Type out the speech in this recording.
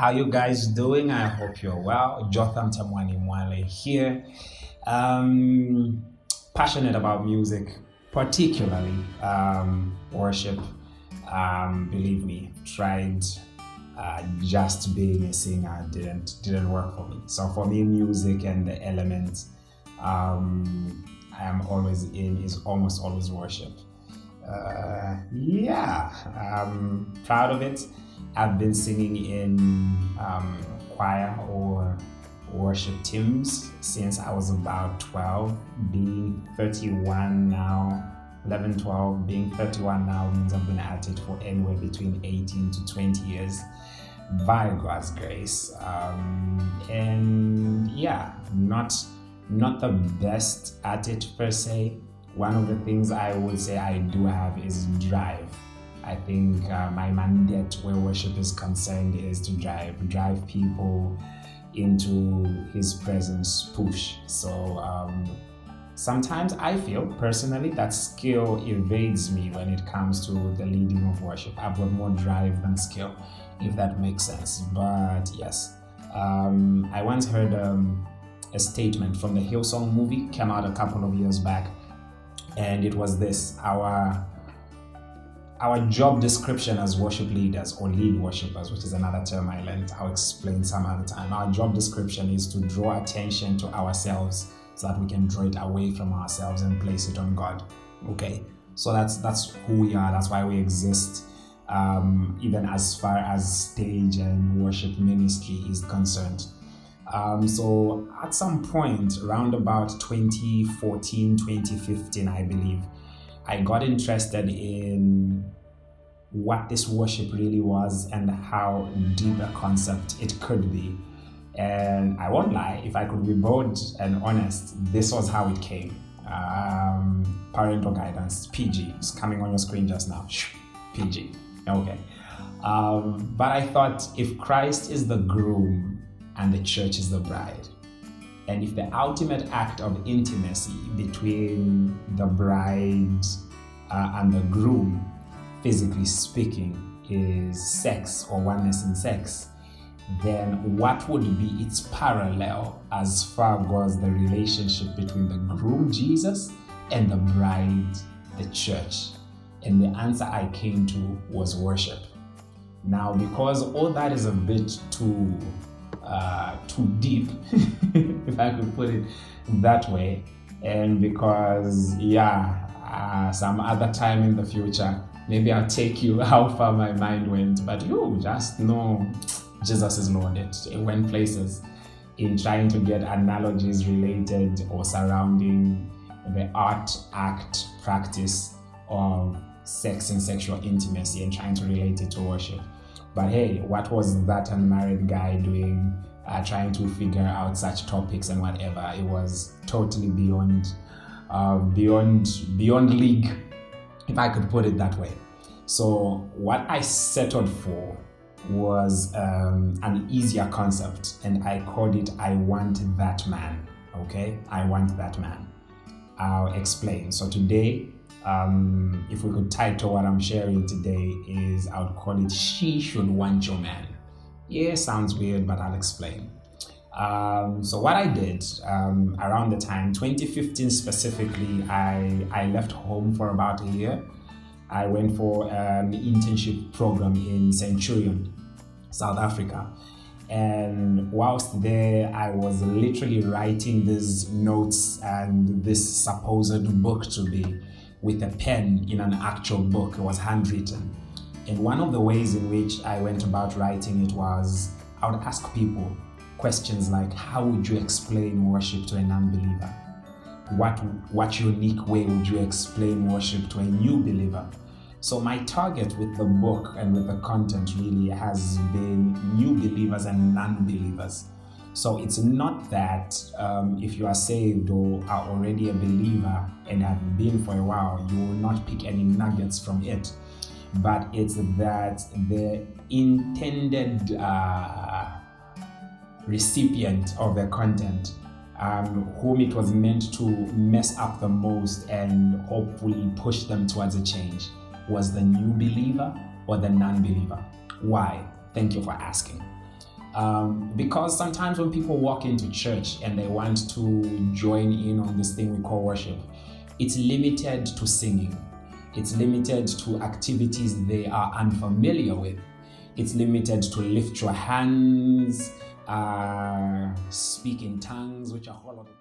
How you guys doing? I hope you're well. Jotham Mwale here. Um, Passionate about music, particularly worship. Believe me, tried just being a singer didn't work for me. So for me, music and the elements I am always in is almost always worship. Yeah, I'm proud of it. I've been singing in choir or worship teams since I was about 12, being 31 now. 11, 12, being 31 now means I've been at it for anywhere between 18 to 20 years by God's grace. And yeah, not the best at it per se. One of the things I would say I do have is drive. I think my mandate where worship is concerned is to drive people into His presence, push. So sometimes I feel personally that skill evades me when it comes to the leading of worship. I've got more drive than skill, if that makes sense. But yes, I once heard a statement from the Hillsong movie, came out a couple of years back, and it was this: our job description as worship leaders or lead worshipers, which is another term I learned, I'll explain some other time. Our job description is to draw attention to ourselves so that we can draw it away from ourselves and place it on God. Okay, so that's who we are. That's why we exist, even as far as stage and worship ministry is concerned. So at some point around about 2014, 2015, I believe, I got interested in what this worship really was and how deep a concept it could be. And I won't lie, if I could be bold and honest, this was how it came. Parental guidance, PG. It's coming on your screen just now. PG. Okay. But I thought, if Christ is the groom and the church is the bride, and if the ultimate act of intimacy between the bride and the groom, physically speaking, is sex or oneness in sex, then what would be its parallel as far goes the relationship between the groom, Jesus, and the bride, the church? And the answer I came to was worship. Now, because all that is a bit too deep, if I could put it that way, and because some other time in the future, maybe I'll take you how far my mind went, but you just know Jesus is Lord. It went places in trying to get analogies related or surrounding the art, act, practice of sex and sexual intimacy and trying to relate it to worship. But hey, what was that unmarried guy doing, trying to figure out such topics and whatever? It was totally beyond league, if I could put it that way. So what I settled for was an easier concept, and I called it I Want That Man. Okay, I Want That Man. I'll explain. So today, if we could title what I'm sharing today, is I would call it She Should Want Your Man. Yeah, sounds weird, but I'll explain. So what I did around the time 2015 specifically, I left home for about a year. I went for an internship program in Centurion, South Africa. And whilst there, I was literally writing these notes and this supposed book to be with a pen in an actual book. It was handwritten. And one of the ways in which I went about writing it was I would ask people questions like, how would you explain worship to a non-believer? What unique way would you explain worship to a new believer? So my target with the book and with the content really has been new believers and non-believers. So it's not that if you are saved or are already a believer and have been for a while, you will not pick any nuggets from it. But it's that the intended recipient of the content, whom it was meant to mess up the most and hopefully push them towards a change, was the new believer or the non-believer. Why? Thank you for asking. Because sometimes when people walk into church and they want to join in on this thing we call worship, it's limited to singing. It's limited to activities they are unfamiliar with. It's limited to lift your hands, speak in tongues, which are a whole lot of